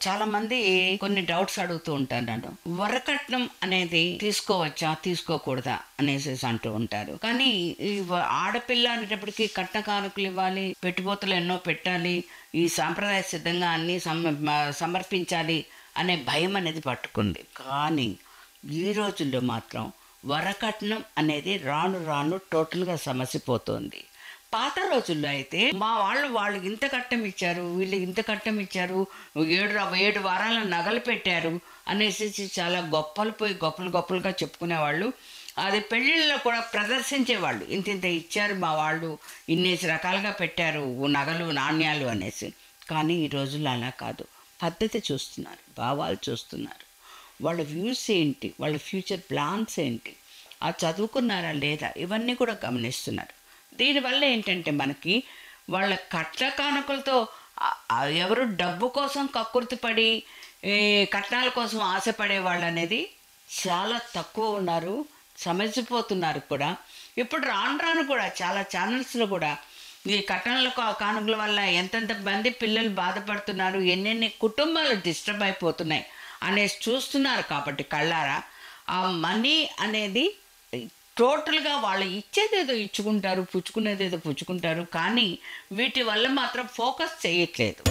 చాలా మంది కొన్ని డౌట్స్ అడుగుతూ ఉంటారు నన్ను. వరకట్నం అనేది తీసుకోవచ్చా, తీసుకోకూడదా అనేసి అంటూ ఉంటారు. కానీ ఈ ఆడపిల్ల అనేటప్పటికి కట్న కానుకలు ఇవ్వాలి, పెట్టుబోతులు ఎన్నో పెట్టాలి, ఈ సాంప్రదాయ సిద్ధంగా అన్ని సమర్పించాలి అనే భయం అనేది పట్టుకుంది. కానీ ఈ రోజుల్లో మాత్రం వరకట్నం అనేది రాను రాను టోటల్గా సమసిపోతుంది. పాత రోజుల్లో అయితే మా వాళ్ళు ఇంత కట్టం ఇచ్చారు, వీళ్ళు ఇంత కట్టం ఇచ్చారు, 7 వారాల నగలు పెట్టారు అనేసి చాలా గొప్పలుగా చెప్పుకునేవాళ్ళు. అది పెళ్ళిళ్ళలో కూడా ప్రదర్శించేవాళ్ళు. ఇంత ఇచ్చారు మా వాళ్ళు, ఇన్నేసి రకాలుగా పెట్టారు నగలు నాణ్యాలు అనేసి. కానీ ఈ రోజుల్లో అలా కాదు. పద్ధతి చూస్తున్నారు, భావాలు చూస్తున్నారు, వాళ్ళ వ్యూస్ ఏంటి, వాళ్ళ ఫ్యూచర్ ప్లాన్స్ ఏంటి, ఆ చదువుకున్నారా లేదా, ఇవన్నీ కూడా గమనిస్తున్నారు. దీనివల్ల ఏంటంటే మనకి వాళ్ళ కట్ల కానుకలతో ఎవరు డబ్బు కోసం కక్కుర్తిపడి కట్నాల కోసం ఆశపడే వాళ్ళు అనేది చాలా తక్కువ ఉన్నారు, సమసిపోతున్నారు కూడా. ఇప్పుడు రాను కూడా చాలా ఛానల్స్లో కూడా ఈ కట్నాల కానుకల వల్ల ఎంతెంత మంది పిల్లలు బాధపడుతున్నారు, ఎన్నెన్ని కుటుంబాలు డిస్టర్బ్ అయిపోతున్నాయి అనేసి చూస్తున్నారు. కాబట్టి కళ్ళారా ఆ మనీ అనేది టోటల్గా వాళ్ళు ఇచ్చేదేదో ఇచ్చుకుంటారు, పుచ్చుకునేదేదో పుచ్చుకుంటారు, కానీ వీటి వల్ల మాత్రం ఫోకస్ చేయట్లేదు.